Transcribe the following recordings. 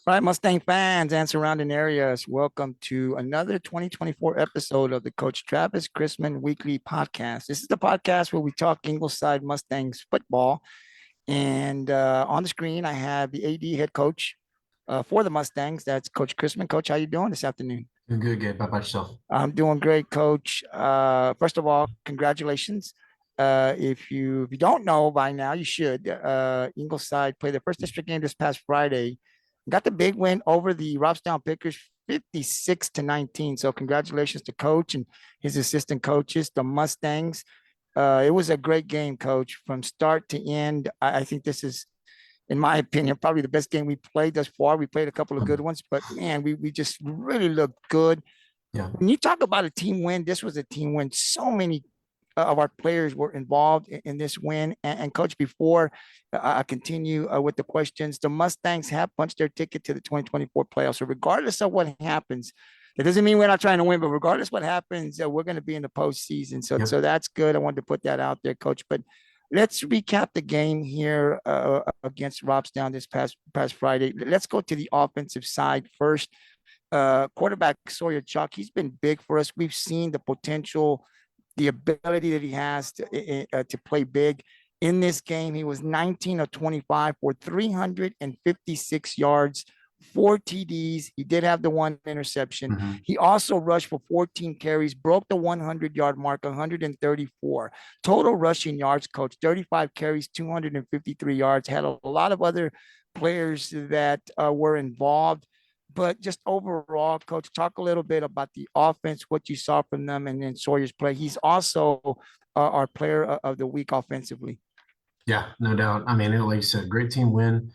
All right, Mustang fans and surrounding areas, welcome to another 2024 episode of the Coach Travis Chrisman Weekly Podcast. This is the podcast where we talk Ingleside Mustangs football. And on the screen, I have the AD head coach for the Mustangs. That's Coach Chrisman. Coach, how you doing this afternoon? Doing good, good. How about yourself? I'm doing great, Coach. First of all, congratulations. If you don't know by now, you should. Ingleside played their first district game this past Friday. Got the big win over the Robstown Pickers, 56-19. So congratulations to Coach and his assistant coaches, the Mustangs. It was a great game, Coach, from start to end. I think this is, in my opinion, probably the best game we played thus far. We played a couple of good ones, but man, we just really looked good. Yeah. When you talk about a team win, this was a team win. So many of our players were involved in this win. And Coach, before I continue with the questions, the Mustangs have punched their ticket to the 2024 playoffs. So regardless of what happens, that doesn't mean we're not trying to win, but regardless what happens, we're going to be in the postseason. So, Yep. so that's good. I wanted to put that out there, Coach. But let's recap the game here against Robstown this past Friday. Let's go to the offensive side first. Quarterback Sawyer Chuck, he's been big for us. We've seen the potential, the ability that he has to play big. In this game, he was 19 of 25 for 356 yards, 4 TDs. He did have the one interception. Mm-hmm. He also rushed for 14 carries, broke the 100-yard mark, 134. Total rushing yards, Coach, 35 carries, 253 yards. Had a lot of other players that were involved. But just overall, Coach, talk a little bit about the offense, what you saw from them, and then Sawyer's play. He's also our player of the week offensively. Yeah, no doubt. I mean, like you said, great team win.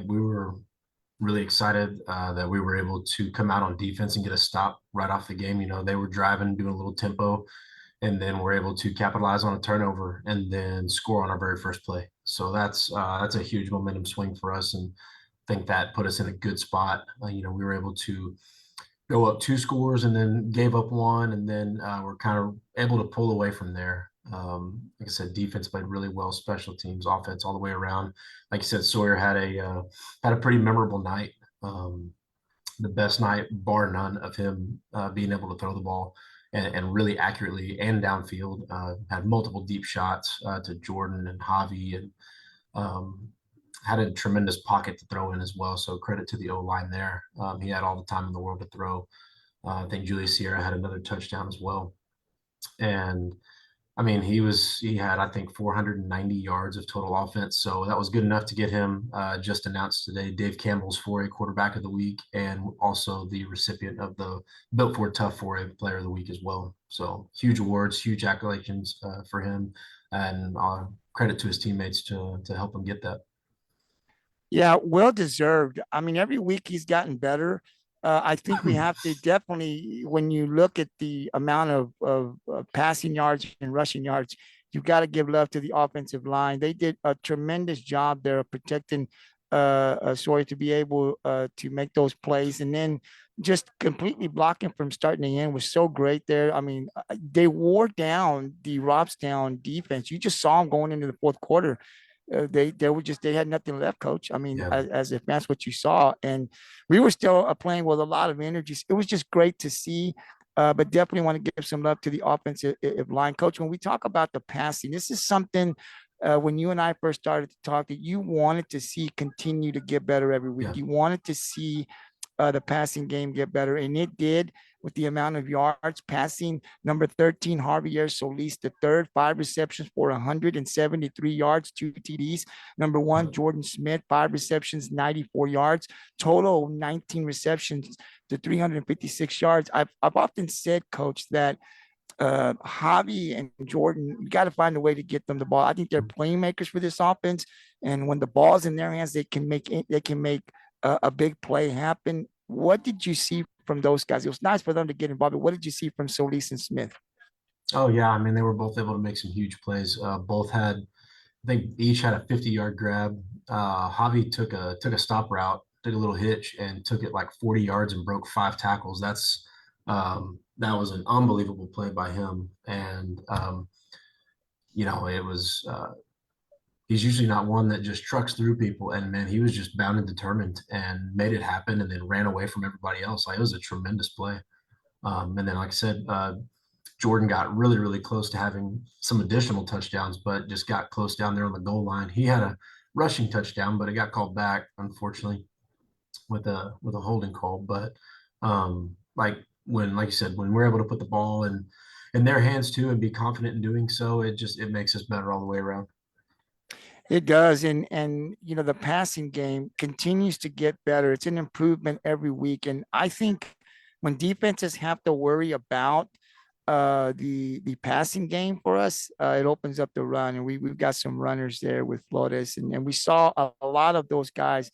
We were really excited that we were able to come out on defense and get a stop right off the game. You know, they were driving, doing a little tempo, and then we're able to capitalize on a turnover and then score on our very first play. So that's a huge momentum swing for us, and think that put us in a good spot. We were able to go up 2 scores and then gave up one, and then we're kind of able to pull away from there. Like I said, defense played really well, special teams, offense all the way around. Like you said, Sawyer had a pretty memorable night. The best night, bar none, of him being able to throw the ball and really accurately and downfield. Had multiple deep shots to Jordan and Javi, and had a tremendous pocket to throw in as well. So credit to the O-line there. He had all the time in the world to throw. I think Julius Sierra had another touchdown as well. And I mean, he had, I think, 490 yards of total offense. So that was good enough to get him just announced today, Dave Campbell's 4A quarterback of the week, and also the recipient of the Built for Tough 4A player of the week as well. So huge awards, huge accolades for him, and credit to his teammates to help him get that. Yeah, well deserved. I mean, every week he's gotten better. I think we have to definitely, when you look at the amount of passing yards and rushing yards, you've got to give love to the offensive line. They did a tremendous job there of protecting Sawyer to be able to make those plays, and then just completely blocking from starting to end was so great there. I mean, they wore down the Robstown defense. You just saw them going into the fourth quarter. They had nothing left, Coach. I mean, Yeah. as if that's what you saw, and we were still playing with a lot of energy. It was just great to see. But definitely want to give some love to the offensive line, Coach. When we talk about the passing, this is something when you and I first started to talk that you wanted to see continue to get better every week. Yeah. You wanted to see the passing game get better, and it did with the amount of yards passing. Number 13, Javier Solis, the third, 5 receptions for 173 yards, 2 TDs. Number one, Jordan Smith, 5 receptions, 94 yards, total 19 receptions to 356 yards. I've often said, Coach, that Javi and Jordan, you got to find a way to get them the ball. I think they're playmakers for this offense, and when the ball's in their hands, they can make a big play happen. What did you see from those guys? It was nice for them to get involved, but what did you see from Solis and Smith? Oh yeah, I mean, they were both able to make some huge plays. Both had, I think, each had a 50-yard grab. Javi took a stop route, took a little hitch, and took it like 40 yards and broke 5 tackles. That was an unbelievable play by him, and it was he's usually not one that just trucks through people. And man, he was just bound and determined and made it happen, and then ran away from everybody else. Like, it was a tremendous play. And then, like I said, Jordan got really, really close to having some additional touchdowns, but just got close down there on the goal line. He had a rushing touchdown, but it got called back, unfortunately, with a holding call. But like you said, when we're able to put the ball in their hands too and be confident in doing so, it makes us better all the way around. It does. And you know, the passing game continues to get better. It's an improvement every week. And I think when defenses have to worry about the passing game for us, it opens up the run. And we've got some runners there with Flores. And we saw a lot of those guys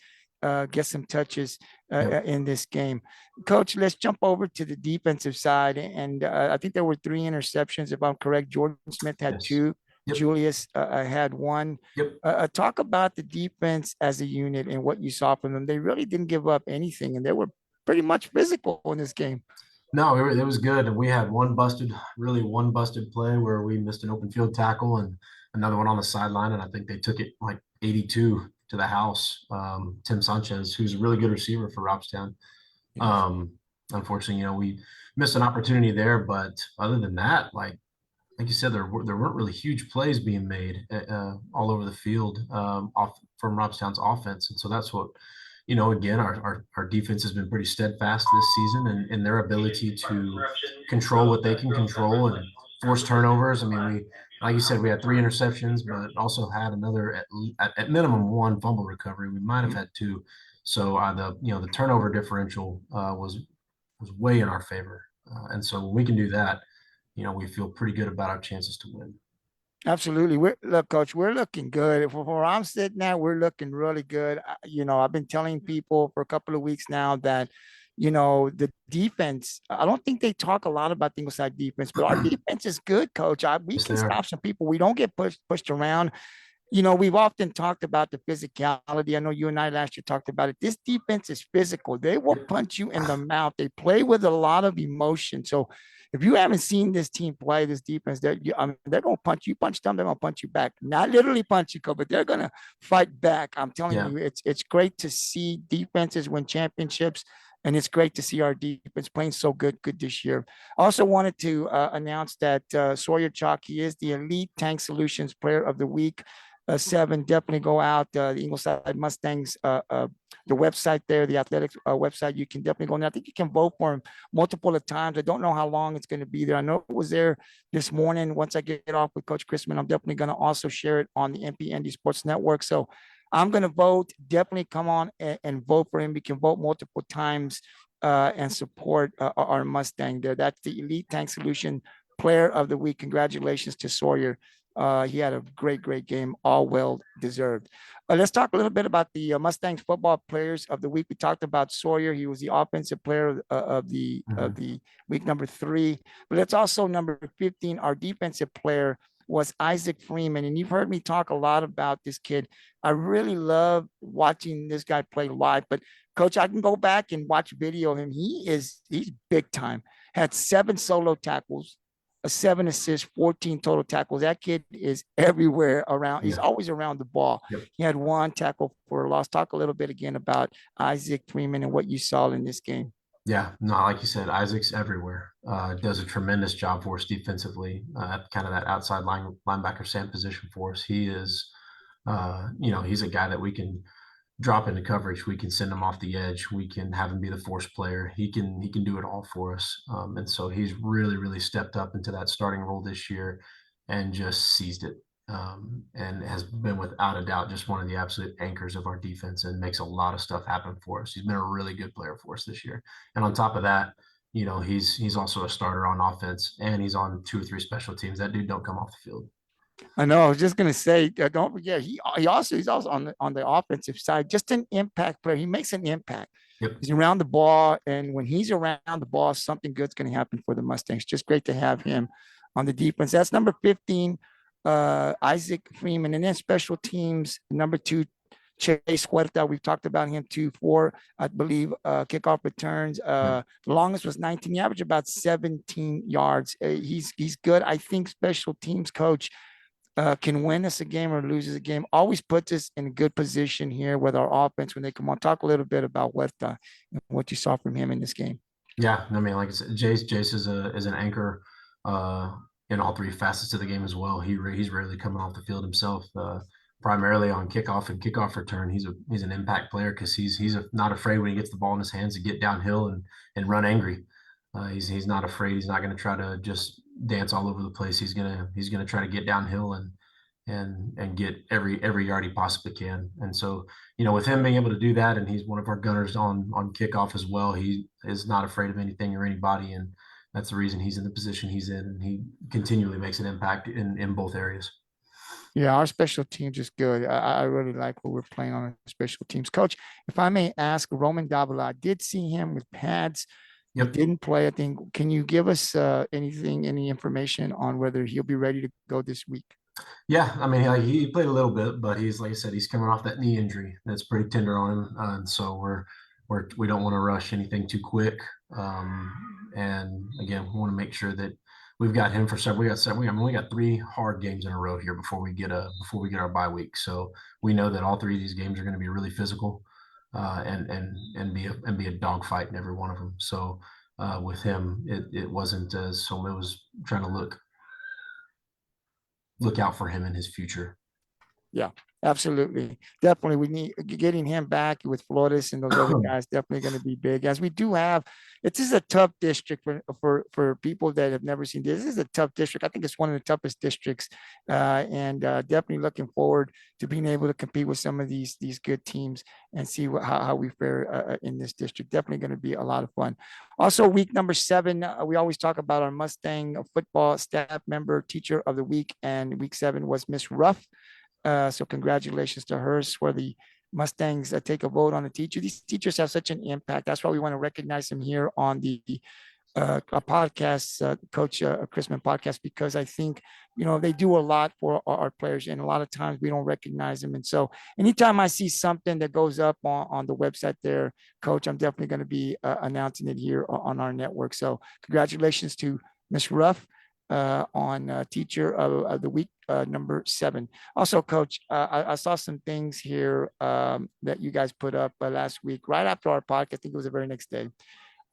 get some touches Yep. in this game. Coach, let's jump over to the defensive side. And I think there were 3 interceptions, if I'm correct. Jordan Smith had Yes. 2. Yep. Julius had 1. Yep. Talk about the defense as a unit and what you saw from them. They really didn't give up anything, and they were pretty much physical in this game. No, it was good. And we had one busted play where we missed an open field tackle and another one on the sideline. And I think they took it like 82 to the house. Tim Sanchez, who's a really good receiver for Robstown. Yes. Unfortunately, we missed an opportunity there. But other than that, like you said, there weren't really huge plays being made all over the field off from Robstown's offense. And so that's what, again, our defense has been pretty steadfast this season in their ability to control what they can control and force turnovers. I mean, like you said, we had 3 interceptions, but also had another at minimum 1 fumble recovery. We might have had 2. So the turnover differential was way in our favor. And so when we can do that, we feel pretty good about our chances to win. Absolutely. Look, Coach, we're looking good. For where I'm sitting now, we're looking really good. I've been telling people for a couple of weeks now that, the defense, I don't think they talk a lot about the Ingleside defense, but our defense is good, Coach. We Yes, can they are. stop some people. We don't get pushed around. We've often talked about the physicality. I know you and I last year talked about it. This defense is physical. They will punch you in the mouth. They play with a lot of emotion. So if you haven't seen this team play, this defense, they're going to punch you, punch them, they're going to punch you back. Not literally punch you, but they're going to fight back. I'm telling Yeah. you, it's great to see defenses win championships. And it's great to see our defense playing so good this year. Also wanted to announce that Sawyer Chalky is the Elite Tank Solutions Player of the Week. 7, definitely go out. The Ingleside Mustangs, the website there, the athletics website, you can definitely go there. I think you can vote for him multiple of times. I don't know how long it's going to be there. I know it was there this morning. Once I get off with Coach Chrisman, I'm definitely going to also share it on the NPND Sports Network. So I'm going to vote. Definitely come on and vote for him. You can vote multiple times and support our Mustang there. That's the Elite Tank Solution Player of the Week. Congratulations to Sawyer. He had a great game, all well deserved. Let's talk a little bit about the Mustangs football players of the week. We talked about Sawyer. He was the offensive player of the week, number 3. But let's also number 15. Our defensive player was Isaac Freeman, and you've heard me talk a lot about this kid. I really love watching this guy play live. But Coach, I can go back and watch video of him. He's big time. Had 7 solo tackles. 7 assists, 14 total tackles. That kid is everywhere around. He's always around the ball. Yep. He had 1 tackle for a loss. Talk a little bit again about Isaac Freeman and what you saw in this game. Yeah, no, like you said, Isaac's everywhere. Does a tremendous job for us defensively at kind of that outside linebacker Sam position for us. He is, he's a guy that we can drop into coverage. We can send him off the edge. We can have him be the force player. He can do it all for us. And so he's really stepped up into that starting role this year and just seized it. And has been without a doubt just one of the absolute anchors of our defense and makes a lot of stuff happen for us. He's been a really good player for us this year. And on top of that, he's also a starter on offense and he's on 2 or 3 special teams. That dude don't come off the field. I know. I was just gonna say, don't forget, he's also on the offensive side, just an impact player. He makes an impact. Yep. He's around the ball, and when he's around the ball, something good's gonna happen for the Mustangs. Just great to have him on the defense. That's number 15, Isaac Freeman, and then special teams, number 2, Chase Huerta. We've talked about him too. 4, I believe, kickoff returns. The longest was 19. He averaged about 17 yards. He's good. I think special teams coach can win us a game or loses a game, always puts us in a good position here with our offense when they come on. Talk a little bit about what you saw from him in this game. Yeah, I mean, like I said, Jace is an anchor in all three facets of the game as well. He's rarely coming off the field himself. Primarily on kickoff and kickoff return, he's an impact player because not afraid when he gets the ball in his hands to get downhill and run angry. He's not afraid. He's not going to try to just dance all over the place. He's gonna try to get downhill and get every yard he possibly can. And so, with him being able to do that, and he's one of our gunners on kickoff as well, he is not afraid of anything or anybody, and that's the reason he's in the position he's in, and he continually makes an impact in both areas. Yeah, our special teams is good. I really like what we're playing on our special teams. Coach, if I may ask, Roman Davila, I did see him with pads. He Yep. didn't play, I think. Can you give us any information on whether he'll be ready to go this week? Yeah, I mean, he played a little bit, but he's like I said, he's coming off that knee injury that's pretty tender on him, and so we don't want to rush anything too quick. And again, we want to make sure that we've got him for several. I mean, we got 3 hard games in a row here before we get our bye week. So we know that all 3 of these games are going to be really physical, and be a dogfight in every one of them. So with him, it wasn't as so it was trying to look out for him in his future. Yeah, absolutely. Definitely. We need getting him back with Flores and those other guys definitely going to be big. As we do have, it is a tough district for people that have never seen this. This is a tough district. I think it's one of the toughest districts. And definitely looking forward to being able to compete with some of these good teams and see how we fare in this district. Definitely going to be a lot of fun. Also, week number 7, we always talk about our Mustang football staff member teacher of the week, and week 7 was Miss Ruff. So congratulations to her for the Mustangs take a vote on the teacher. These teachers have such an impact. That's why we want to recognize them here on the podcast, Coach Chrisman podcast, because I think, they do a lot for our players, and a lot of times we don't recognize them. And so anytime I see something that goes up on the website there, Coach, I'm definitely going to be announcing it here on our network. So congratulations to Miss Ruff on teacher of the week, number 7. Also, Coach, I saw some things here that you guys put up last week, right after our podcast. I think it was the very next day.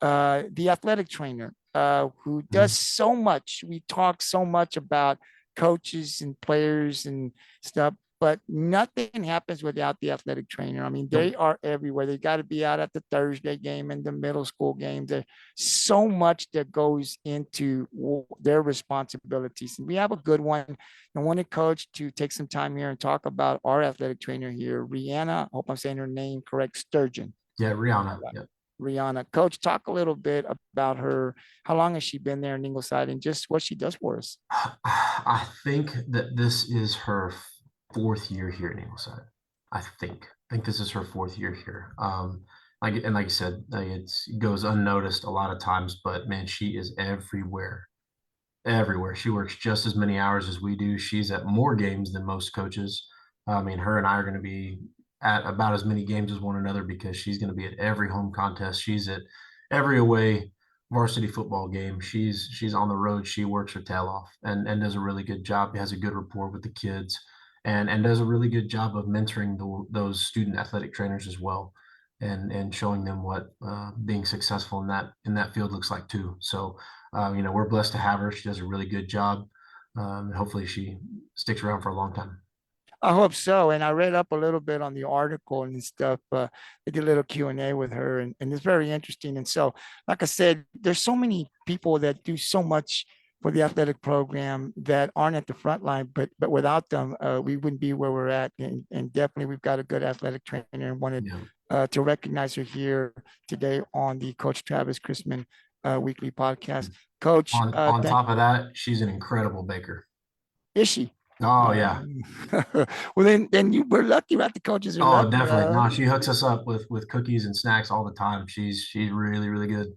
The athletic trainer who does so much. We talk so much about coaches and players and stuff, but nothing happens without the athletic trainer. I mean, they are everywhere. They got to be out at the Thursday game and the middle school games. There's so much that goes into their responsibilities. And we have a good one. I wanted Coach to take some time here and talk about our athletic trainer here, Rihanna. I hope I'm saying her name correct, Sturgeon. Yeah, Rihanna. Yeah. Rihanna. Coach, talk a little bit about her. How long has she been there in Ingleside and just what she does for us? I think that this is her 4th year here in Ingleside. I think this is her 4th year here. Like you said, it goes unnoticed a lot of times, but man, she is everywhere. Everywhere. She works just as many hours as we do. She's at more games than most coaches. I mean, her and I are going to be at about as many games as one another because she's going to be at every home contest. She's at every away varsity football game. She's on the road. She works her tail off and does a really good job. Has a good rapport with the kids and does a really good job of mentoring those student athletic trainers as well, and showing them what being successful in that field looks like too. So we're blessed to have her. She does a really good job, and hopefully she sticks around for a long time. I hope so. And I read up a little bit on the article and stuff. They did a little Q&A with her, and it's very interesting. And so, like I said, there's so many people that do so much for the athletic program that aren't at the front line, but without them, we wouldn't be where we're at. And definitely we've got a good athletic trainer, and wanted to recognize her here today on the Coach Travis Chrisman weekly podcast. Coach, on top of that, she's an incredible baker. Is she? Oh yeah. Well, then we're lucky, right? The coaches are lucky. Definitely. No, she hooks us up with cookies and snacks all the time. She's really, really good.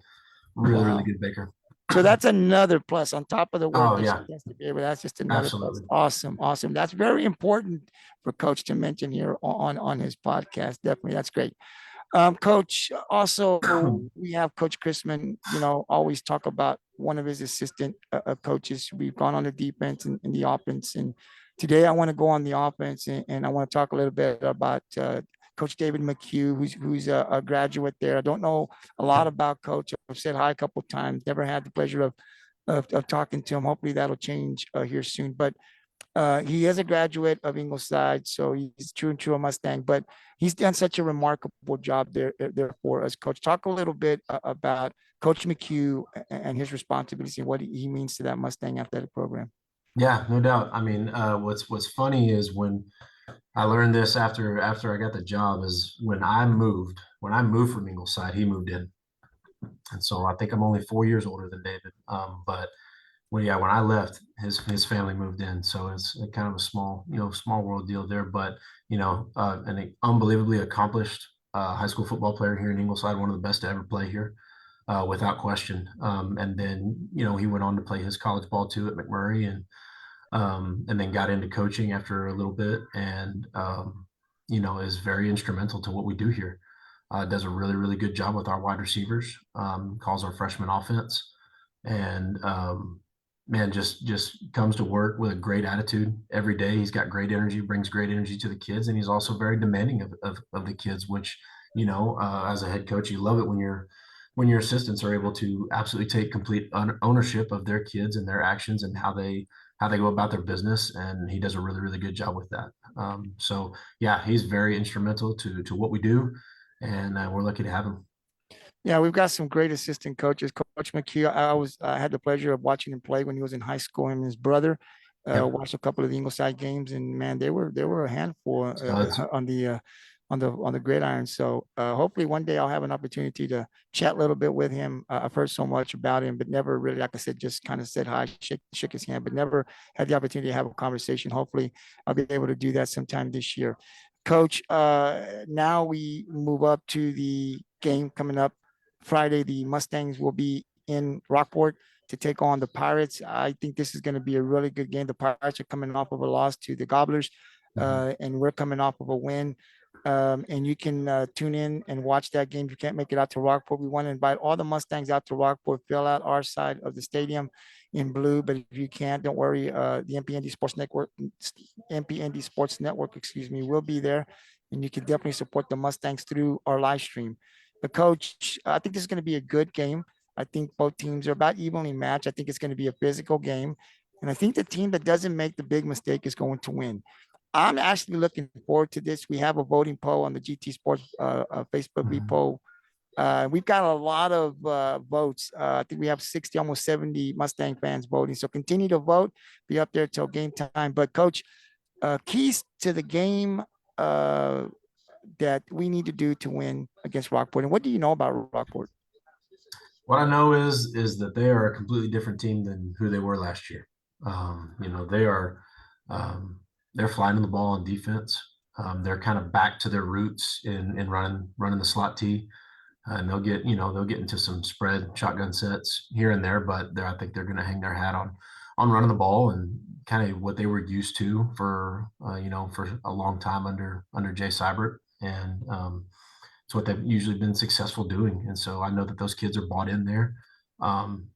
Really good baker. So that's another plus on top of the work that yeah. she has to be able. That's just another Absolutely. plus. Awesome. That's very important for Coach to mention here on his podcast. Definitely, that's great. Coach, also we have Coach Chrisman, always talk about one of his assistant coaches. We've gone on the defense and the offense, and Today, I want to go on the offense, and I want to talk a little bit about Coach David McHugh, who's a graduate there. I don't know a lot about Coach. I've said hi a couple of times. Never had the pleasure of talking to him. Hopefully, that'll change here soon. But he is a graduate of Ingleside, so he's true and true a Mustang. But he's done such a remarkable job there for us, Coach. Talk a little bit about Coach McHugh and his responsibilities and what he means to that Mustang athletic program. Yeah, no doubt. I mean, what's funny is when I learned this after I got the job is when I moved from Ingleside, he moved in, and so I think I'm only 4 years older than David. But when I left, his family moved in, so it's a kind of a small world deal there. But an unbelievably accomplished high school football player here in Ingleside, one of the best to ever play here, without question. And then he went on to play his college ball too at McMurray, and then got into coaching after a little bit, and is very instrumental to what we do here. Does a really really good job with our wide receivers. Calls our freshman offense, and man, just comes to work with a great attitude every day. He's got great energy, brings great energy to the kids, and he's also very demanding of the kids, which as a head coach, you love it when your assistants are able to absolutely take complete ownership of their kids and their actions and how they go about their business, and he does a really really good job with that. So yeah, he's very instrumental to what we do, and we're lucky to have him. Yeah, we've got some great assistant coaches. Coach McHugh, I had the pleasure of watching him play when he was in high school. Him and his brother Yep. watched a couple of the Ingleside games, and man, they were a handful Studs. on the gridiron. So hopefully one day I'll have an opportunity to chat a little bit with him. I've heard so much about him, but never really, like I said, just kind of said hi, shook his hand, but never had the opportunity to have a conversation. Hopefully I'll be able to do that sometime this year. Coach, now we move up to the game coming up Friday. The Mustangs will be in Rockport to take on the Pirates. I think this is going to be a really good game. The Pirates are coming off of a loss to the Gobblers, Mhm. and we're coming off of a win. And you can tune in and watch that game. If you can't make it out to Rockport, we want to invite all the Mustangs out to Rockport, fill out our side of the stadium in blue. But if you can't, don't worry. The MPND Sports Network, excuse me, will be there, and you can definitely support the Mustangs through our live stream. But coach, I think this is going to be a good game. I think both teams are about evenly matched. I think it's going to be a physical game, and I think the team that doesn't make the big mistake is going to win. I'm actually looking forward to this. We have a voting poll on the GT Sports Facebook Mhm. repo. We've got a lot of votes. I think we have 60, almost 70 Mustang fans voting. So continue to vote. Be up there till game time. But coach, keys to the game uh, that we need to do to win against Rockport. And what do you know about Rockport? What I know is that they are a completely different team than who they were last year. They are um, they're flying the ball on defense. They're kind of back to their roots in running the slot T, and they'll get into some spread shotgun sets here and there, but I think they're going to hang their hat on running the ball and kind of what they were used to for a long time under Jay Seibert, and it's what they've usually been successful doing. And so I know that those kids are bought in there. Um,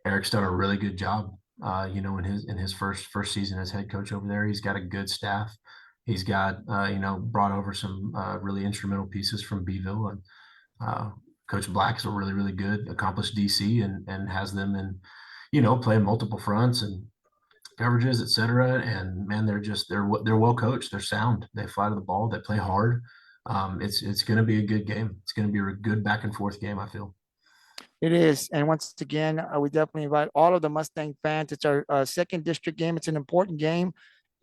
Eric's done a really good job. In his first season as head coach over there, he's got a good staff. He's got brought over some really instrumental pieces from Beeville, and uh, Coach Black is a really really good accomplished DC, and has them in playing multiple fronts and coverages, etc. And man, they're well coached. They're sound. They fly to the ball. They play hard. It's going to be a good game. It's going to be a good back and forth game, I feel. It is. And once again, we definitely invite all of the Mustang fans. It's our second district game. It's an important game.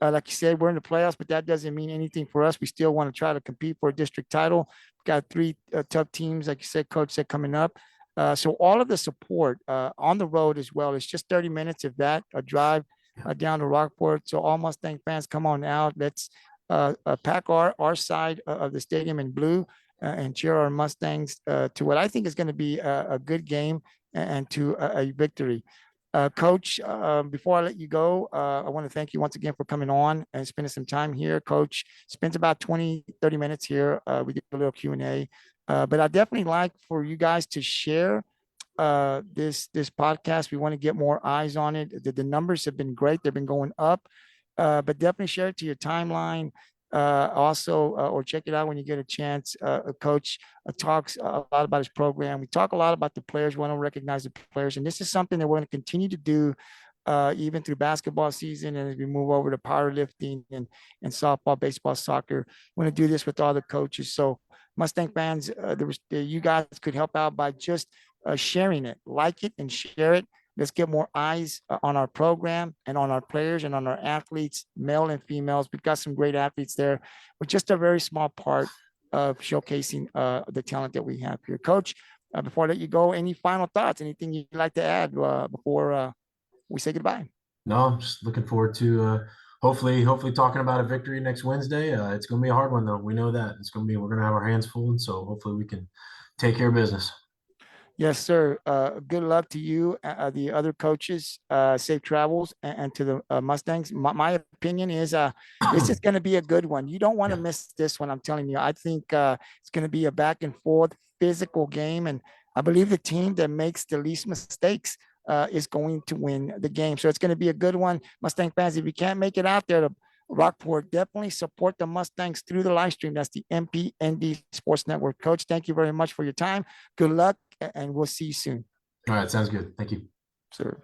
Like you said, we're in the playoffs, but that doesn't mean anything for us. We still want to try to compete for a district title. We've got three tough teams, like you said, Coach said, coming up. So all of the support on the road as well. It's just 30 minutes of that, a drive down to Rockport. So all Mustang fans, come on out. Let's pack our side of the stadium in blue and cheer our Mustangs to what I think is going to be a good game and to a victory. Coach, before I let you go, I want to thank you once again for coming on and spending some time here. Coach spends about 20, 30 minutes here. We did a little Q&A, but I definitely like for you guys to share this podcast. We want to get more eyes on it. The numbers have been great. They've been going up. but definitely share it to your timeline. Also, or check it out when you get a chance. A coach talks a lot about his program. We talk a lot about the players. We want to recognize the players, and this is something that we're going to continue to do even through basketball season, and as we move over to powerlifting and softball, baseball, soccer. We want to do this with all the coaches. So Mustang fans, you guys could help out by just sharing it, like it, and share it. Let's get more eyes on our program and on our players and on our athletes, male and females. We've got some great athletes there. We're just a very small part of showcasing the talent that we have here. Coach, before I let you go, any final thoughts? Anything you'd like to add before we say goodbye? No, I'm just looking forward to hopefully talking about a victory next Wednesday. It's going to be a hard one though. We know that we're going to have our hands full, and so hopefully we can take care of business. Yes, sir. Good luck to you, the other coaches. Safe travels, and to the Mustangs. My opinion is this is going to be a good one. You don't want to Yeah. miss this one. I'm telling you. I think it's going to be a back and forth physical game, and I believe the team that makes the least mistakes is going to win the game. So it's going to be a good one. Mustang fans, if you can't make it out there to Rockport, definitely support the Mustangs through the live stream. That's the MPND Sports Network. Coach, thank you very much for your time. Good luck, and we'll see you soon. All right, sounds good. Thank you. Sir.